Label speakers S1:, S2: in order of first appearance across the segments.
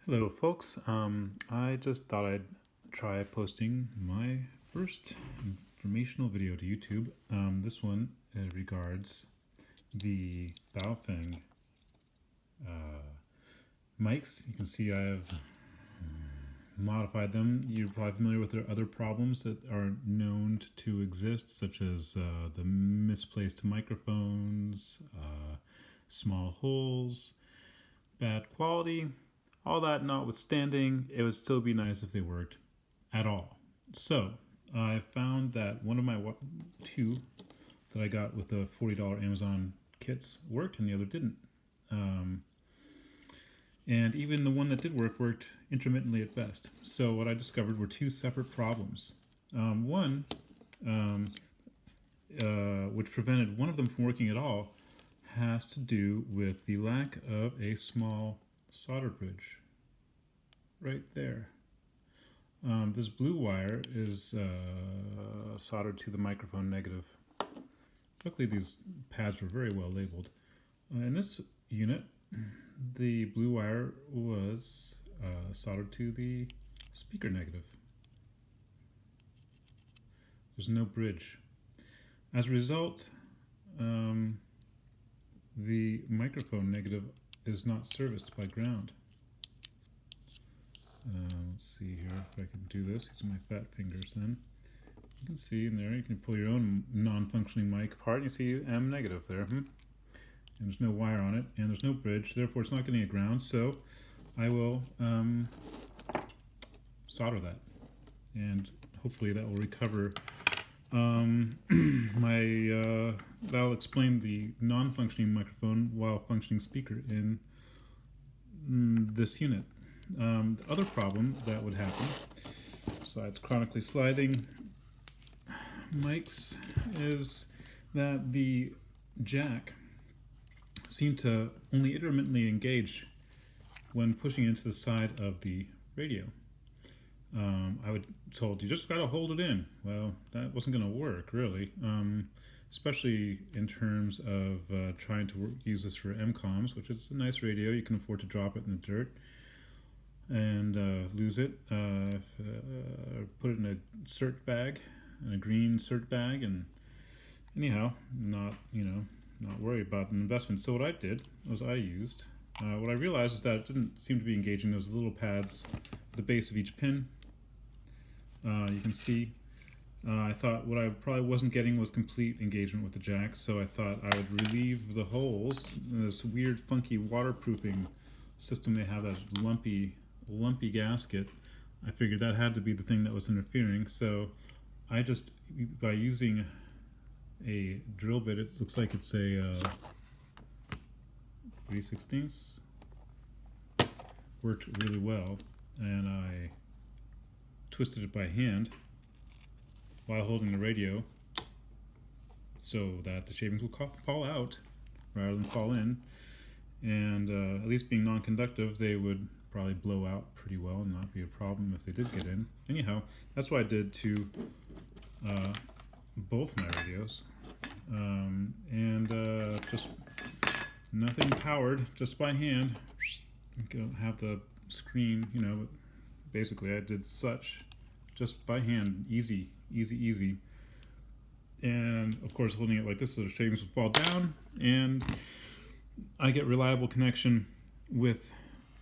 S1: Hello, folks. I just thought I'd try posting my first informational video to YouTube. This one regards the Baofeng mics. You can see I have modified them. You're probably familiar with their other problems that are known to exist, such as the misplaced microphones, small holes, bad quality. All that notwithstanding, it would still be nice if they worked at all. So I found that one of my two that I got with the $40 Amazon kits worked and the other didn't. And even the one that did worked intermittently at best. So what I discovered were two separate problems. One, which prevented one of them from working at all, has to do with the lack of a small solder bridge right there. This blue wire is soldered to the microphone negative. Luckily these pads were very well labeled. In this unit, the blue wire was soldered to the speaker negative. There's no bridge. As a result, the microphone negative is not serviced by ground. Let's see here if I can do this using my fat fingers then. You can see in there, you can pull your own non-functioning mic apart and you see M negative there. And there's no wire on it and there's no bridge, therefore it's not getting a ground, so I will solder that and hopefully that will recover that'll explain the non-functioning microphone while functioning speaker in this unit. The other problem that would happen, besides chronically sliding mics, is that the jack seemed to only intermittently engage when pushing into the side of the radio. I was told you just got to hold it in. Well, that wasn't going to work really, especially in terms of trying to use this for MCOMs, which is a nice radio. You can afford to drop it in the dirt and lose it. Put it in a cert bag, in a green cert bag, and anyhow, not worry about an investment. So what I did was I used. What I realized is that it didn't seem to be engaging those little pads at the base of each pin. You can see I thought what I probably wasn't getting was complete engagement with the jack, so I thought I would relieve the holes in this weird funky waterproofing system they have, that lumpy gasket. I figured that had to be the thing that was interfering, so I just, by using a drill bit, it looks like it's a 3/16, worked really well, and I twisted it by hand while holding the radio so that the shavings will fall out rather than fall in, and at least being non-conductive, they would probably blow out pretty well and not be a problem if they did get in. Anyhow, that's what I did to both my radios, and just nothing powered, just by hand. Have the screen, but basically I did such just by hand, easy. And of course holding it like this so the shavings will fall down, and I get reliable connection with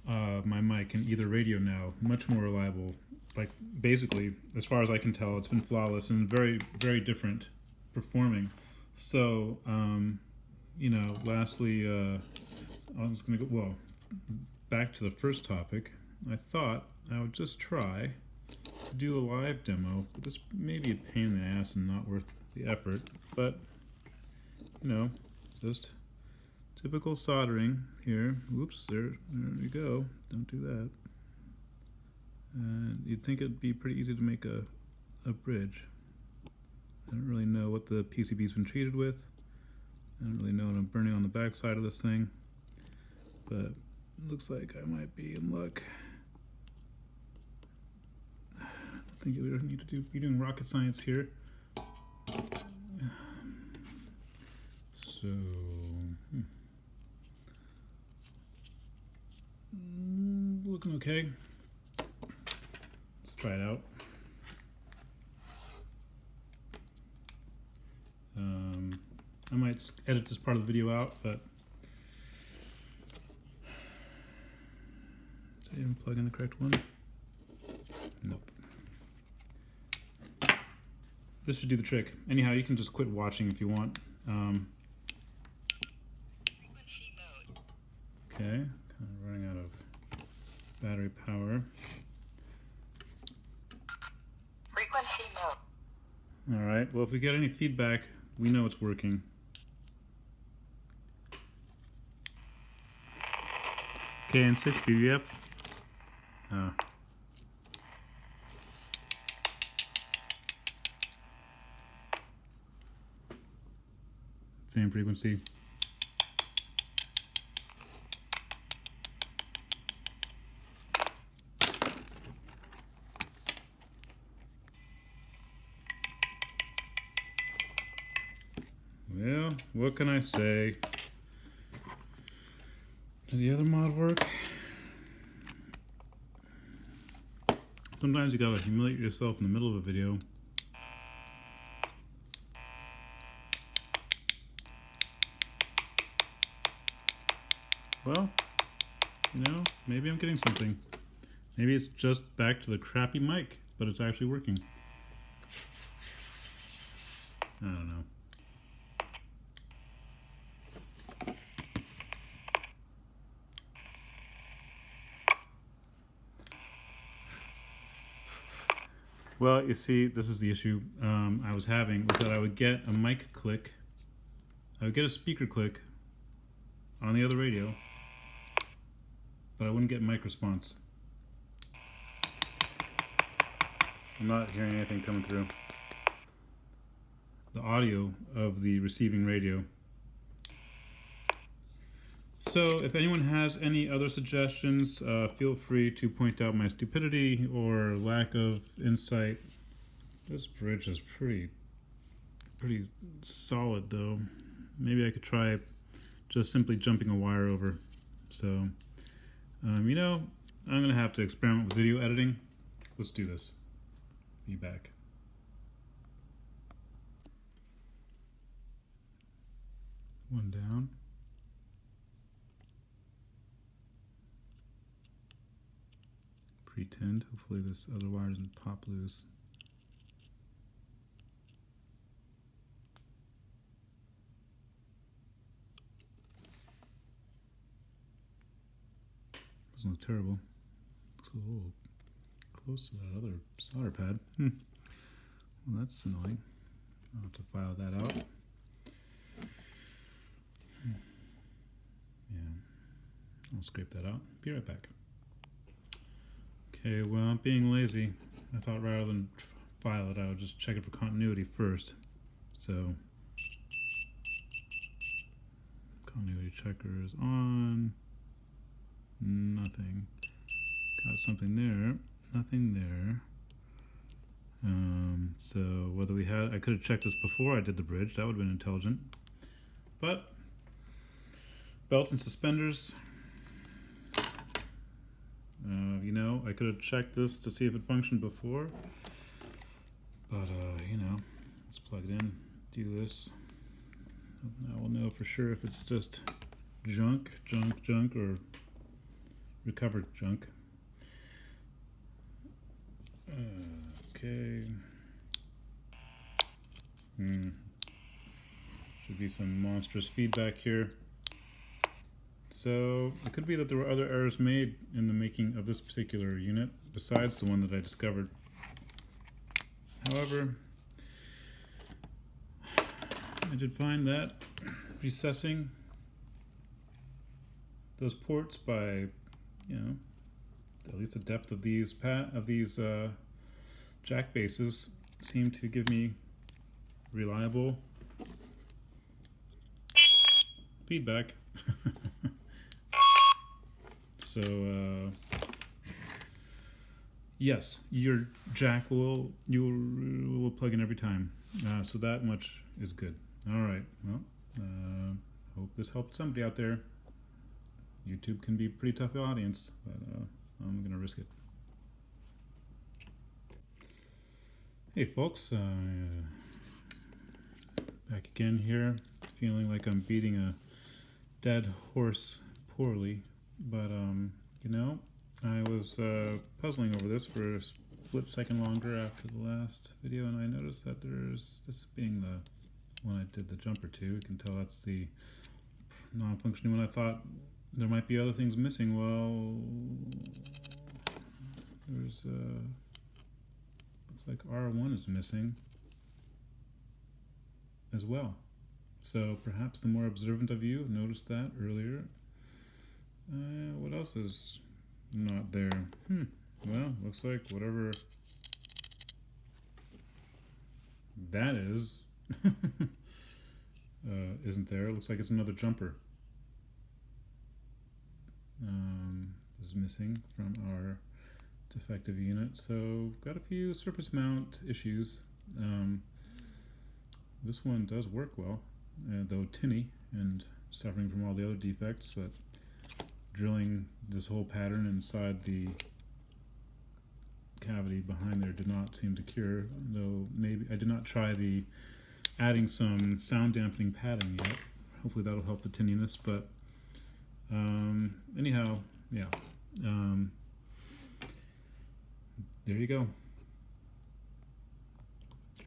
S1: my mic and either radio now, much more reliable. Like basically, as far as I can tell, it's been flawless and very, very different performing. So, lastly, I'm just going to go, back to the first topic. I thought I would just try to do a live demo, but this may be a pain in the ass and not worth the effort, but, just typical soldering here. Whoops, there we go. Don't do that. And you'd think it'd be pretty easy to make a bridge. I don't really know what the PCB's been treated with. I don't really know what I'm burning on the back side of this thing, but it looks like I might be in luck. I don't think we don't need to be doing rocket science here. So, looking okay. Let's try it out. I might edit this part of the video out, but did I even plug in the correct one? Nope. This should do the trick. Anyhow, you can just quit watching if you want. Okay, kind of running out of battery power.
S2: Frequency mode.
S1: All right, well, if we get any feedback, we know it's working. KN6 BBF. Same frequency. Well, what can I say? Did the other mod work? Sometimes you gotta humiliate yourself in the middle of a video. Well, you know, maybe I'm getting something. Maybe it's just back to the crappy mic, but it's actually working. I don't know. Well, you see, this is the issue I was having, was that I would get a mic click, I would get a speaker click on the other radio, but I wouldn't get mic response. I'm not hearing anything coming through the audio of the receiving radio. So if anyone has any other suggestions, feel free to point out my stupidity or lack of insight. This bridge is pretty solid though. Maybe I could try just simply jumping a wire over. So, you know, I'm gonna have to experiment with video editing. Let's do this. Be back. One down. Pretend. Hopefully this other wire doesn't pop loose. Doesn't look terrible. Looks a little close to that other solder pad. Well, that's annoying. I'll have to file that out. Yeah, I'll scrape that out. Be right back. Okay, well, I'm being lazy. I thought rather than file it, I would just check it for continuity first. So, continuity checker is on. Nothing. Got something there. Nothing there. So whether we had, I could have checked this before I did the bridge. That would have been intelligent. But belts and suspenders. You know, I could have checked this to see if it functioned before. But you know, let's plug it in. Do this. Now we'll know for sure if it's just junk, or recovered junk. Okay. Should be some monstrous feedback here. So it could be that there were other errors made in the making of this particular unit besides the one that I discovered. However, I did find that recessing those ports by, you know, at least the depth of these jack bases seem to give me reliable feedback. So yes, your jack will plug in every time. So that much is good. All right. Well, hope this helped somebody out there. YouTube can be a pretty tough audience, but I'm gonna risk it. Hey folks, back again here, feeling like I'm beating a dead horse poorly, but you know, I was puzzling over this for a split second longer after the last video, and I noticed that there's, this being the one I did the jumper to, you can tell that's the non-functioning one. I thought there might be other things missing. Well, there's looks like R1 is missing as well. So perhaps the more observant of you noticed that earlier. What else is not there? Well, looks like whatever that is isn't there. It looks like it's another jumper. Is missing from our defective unit. So we've got a few surface mount issues. This one does work well, though tinny and suffering from all the other defects that drilling this whole pattern inside the cavity behind there did not seem to cure, though maybe I did not try the adding some sound dampening padding yet. Hopefully that'll help the tinniness, but anyhow, yeah, there you go.